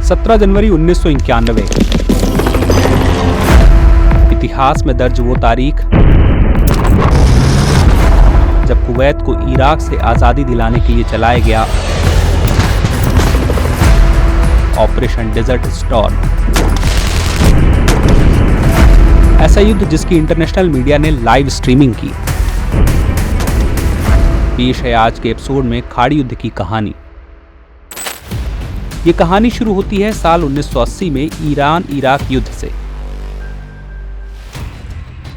17 जनवरी 1991 इतिहास में दर्ज वो तारीख जब कुवैत को इराक से आजादी दिलाने के लिए चलाया गया ऑपरेशन डेजर्ट स्टॉर्म। ऐसा युद्ध जिसकी इंटरनेशनल मीडिया ने लाइव स्ट्रीमिंग की। पेश है आज के एपिसोड में खाड़ी युद्ध की कहानी। ये कहानी शुरू होती है साल 1980 में ईरान इराक युद्ध से।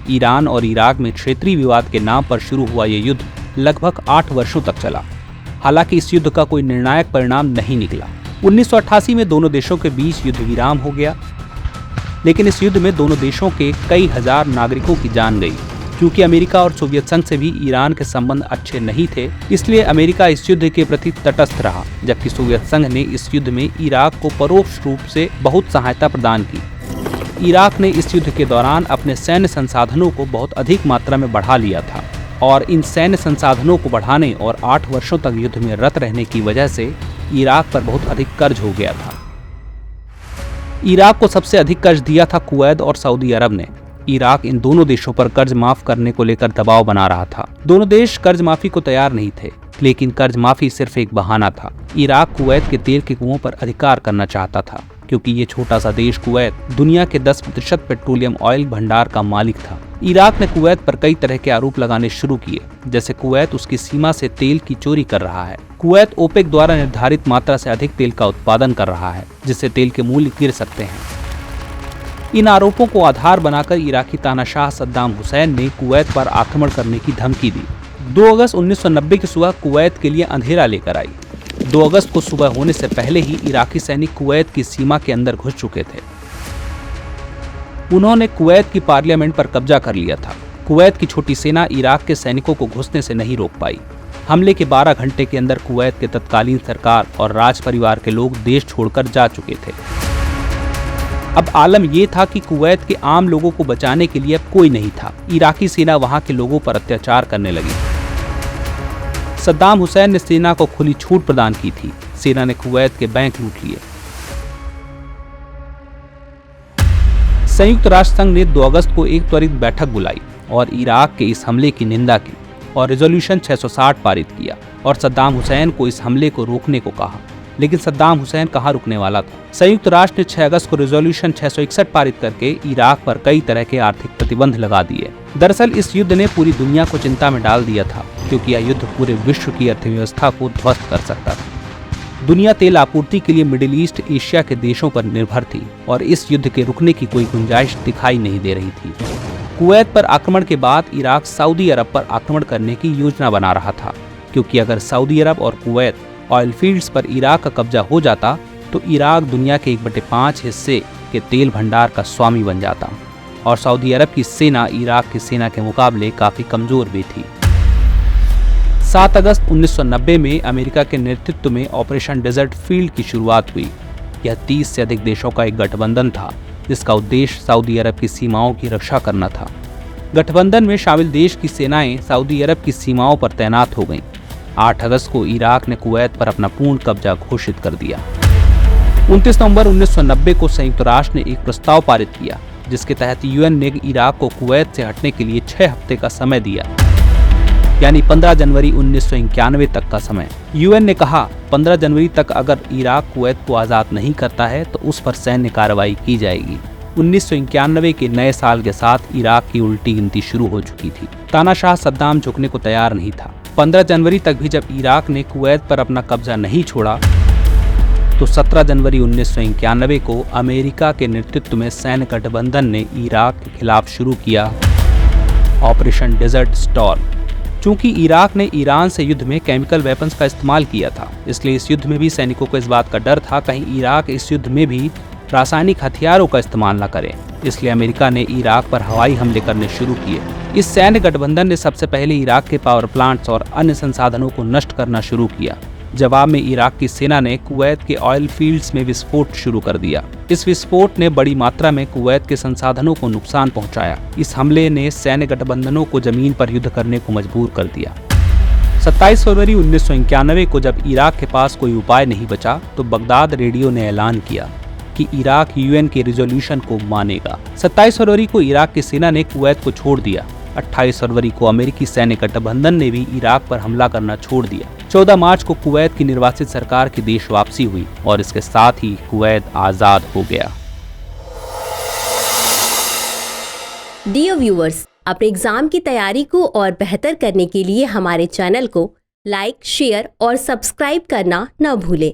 ईरान और इराक में क्षेत्रीय विवाद के नाम पर शुरू हुआ ये युद्ध लगभग 8 वर्षों तक चला। हालांकि इस युद्ध का कोई निर्णायक परिणाम नहीं निकला। 1988 में दोनों देशों के बीच युद्ध विराम हो गया, लेकिन इस युद्ध में दोनों देशों के कई हजार नागरिकों की जान गई। क्योंकि अमेरिका और सोवियत संघ से भी ईरान के संबंध अच्छे नहीं थे, इसलिए अमेरिका इस युद्ध के प्रति तटस्थ रहा, जबकि सोवियत संघ ने इस युद्ध में इराक को परोक्ष रूप से बहुत सहायता प्रदान की। इराक ने इस युद्ध के दौरान अपने सैन्य संसाधनों को बहुत अधिक मात्रा में बढ़ा लिया था और इन सैन्य संसाधनों को बढ़ाने और 8 वर्षों तक युद्ध में रत रहने की वजह से इराक पर बहुत अधिक कर्ज हो गया था। इराक को सबसे अधिक कर्ज दिया था कुवैत और सऊदी अरब ने। इराक इन दोनों देशों पर कर्ज माफ करने को लेकर दबाव बना रहा था। दोनों देश कर्ज माफी को तैयार नहीं थे, लेकिन कर्ज माफी सिर्फ एक बहाना था। इराक कुवैत के तेल के कुओं पर अधिकार करना चाहता था, क्योंकि ये छोटा सा देश कुवैत दुनिया के 10% पेट्रोलियम ऑयल भंडार का मालिक था। इराक ने कुवैत पर कई तरह के आरोप लगाने शुरू किए, जैसे कुवैत उसकी सीमा से तेल की चोरी कर रहा है, कुवैत ओपेक द्वारा निर्धारित मात्रा से अधिक तेल का उत्पादन कर रहा है, जिससे तेल के मूल्य गिर सकते हैं। इन आरोपों को आधार बनाकर इराकी तानाशाह सद्दाम हुसैन ने कुवैत पर आक्रमण करने की धमकी दी। 2 अगस्त 1990 की सुबह कुवैत के लिए अंधेरा लेकर आई। 2 अगस्त को सुबह होने से पहले ही इराकी सैनिक कुवैत की सीमा के अंदर घुस चुके थे। उन्होंने कुवैत की पार्लियामेंट पर कब्जा कर लिया था। कुवैत की छोटी सेना इराक के सैनिकों को घुसने से नहीं रोक पाई। हमले के 12 घंटे के अंदर कुवैत के तत्कालीन सरकार और राज परिवार के लोग देश छोड़कर जा चुके थे। अब आलम यह था कि कुवैत के आम लोगों को बचाने के लिए अब कोई नहीं था। इराकी सेना वहां के लोगों पर अत्याचार करने लगी। सद्दाम हुसैन ने सेना को खुली छूट प्रदान की थी। सेना ने कुवैत के बैंक लूट लिए। संयुक्त राष्ट्र संघ ने 2 अगस्त को एक त्वरित बैठक बुलाई और इराक के इस हमले की निंदा की और रेजोल्यूशन 660 पारित किया और सद्दाम हुसैन को इस हमले को रोकने को कहा। लेकिन सद्दाम हुसैन कहाँ रुकने वाला था। संयुक्त राष्ट्र ने 6 अगस्त को रेजोल्यूशन 661 पारित करके इराक पर कई तरह के आर्थिक प्रतिबंध लगा दिए। दरअसल इस युद्ध ने पूरी दुनिया को चिंता में डाल दिया था, क्योंकि यह युद्ध पूरे विश्व की अर्थव्यवस्था को ध्वस्त कर सकता था। दुनिया तेल आपूर्ति के लिए मिडिल ईस्ट एशिया के देशों पर निर्भर थी और इस युद्ध के रुकने की कोई गुंजाइश दिखाई नहीं दे रही थी। कुवैत पर आक्रमण के बाद इराक सऊदी अरब पर आक्रमण करने की योजना बना रहा था, क्योंकि अगर सऊदी अरब और कुवैत ऑयल फील्ड्स पर इराक का कब्जा हो जाता तो इराक दुनिया के 1/5 हिस्से के तेल भंडार का स्वामी बन जाता और सऊदी अरब की सेना इराक की सेना के मुकाबले काफी कमजोर भी थी। 7 अगस्त 1990 में अमेरिका के नेतृत्व में ऑपरेशन डेजर्ट फील्ड की शुरुआत हुई। यह 30 से अधिक देशों का एक गठबंधन था, जिसका उद्देश्य सऊदी अरब की सीमाओं की रक्षा करना था। गठबंधन में शामिल देश की सेनाएं सऊदी अरब की सीमाओं पर तैनात हो गईं। 8 अगस्त को इराक ने कुवैत पर अपना पूर्ण कब्जा घोषित कर दिया। 29 नवंबर 1990 को संयुक्त राष्ट्र ने एक प्रस्ताव पारित किया, जिसके तहत यूएन ने इराक को कुवैत से हटने के लिए 6 हफ्ते का समय दिया, यानी 15 जनवरी 1991 तक का समय। यूएन ने कहा 15 जनवरी तक अगर इराक कुवैत को आजाद नहीं करता है तो उस पर सैन्य कार्रवाई की जाएगी। 1991 के नए साल के साथ इराक की उल्टी गिनती शुरू हो चुकी थी। तानाशाह सद्दाम झुकने को तैयार नहीं था। 15 जनवरी तक भी जब इराक ने कुवैत पर अपना कब्जा नहीं छोड़ा तो 17 जनवरी 1991 को अमेरिका के नेतृत्व में सैन्य गठबंधन ने इराक के खिलाफ शुरू किया ऑपरेशन डेजर्ट स्टॉर्म। चूंकि इराक ने ईरान से युद्ध में केमिकल वेपन्स का इस्तेमाल किया था, इसलिए इस युद्ध में भी सैनिकों को इस बात का डर था कहीं इराक इस युद्ध में भी रासायनिक हथियारों का इस्तेमाल न करे। इसलिए अमेरिका ने इराक पर हवाई हमले करने शुरू किए। इस सैन्य गठबंधन ने सबसे पहले इराक के पावर प्लांट्स और अन्य संसाधनों को नष्ट करना शुरू किया। जवाब में इराक की सेना ने कुवैत के ऑयल फील्ड्स में विस्फोट शुरू कर दिया। इस विस्फोट ने बड़ी मात्रा में कुवैत के संसाधनों को नुकसान पहुंचाया। इस हमले ने सैन्य गठबंधनों को जमीन पर युद्ध करने को मजबूर कर दिया। 27 फरवरी 1991 को जब इराक के पास कोई उपाय नहीं बचा तो बगदाद रेडियो ने ऐलान किया कि इराक यूएन के रिजोल्यूशन को मानेगा। 27 फरवरी को इराक की सेना ने कुवैत को छोड़ दिया। 28 फरवरी को अमेरिकी सैन्य गठबंधन ने भी इराक पर हमला करना छोड़ दिया। 14 मार्च को कुवैत की निर्वासित सरकार की देश वापसी हुई और इसके साथ ही कुवैत आजाद हो गया। डियर व्यूअर्स, अपने एग्जाम की तैयारी को और बेहतर करने के लिए हमारे चैनल को लाइक, शेयर और सब्सक्राइब करना न भूलें।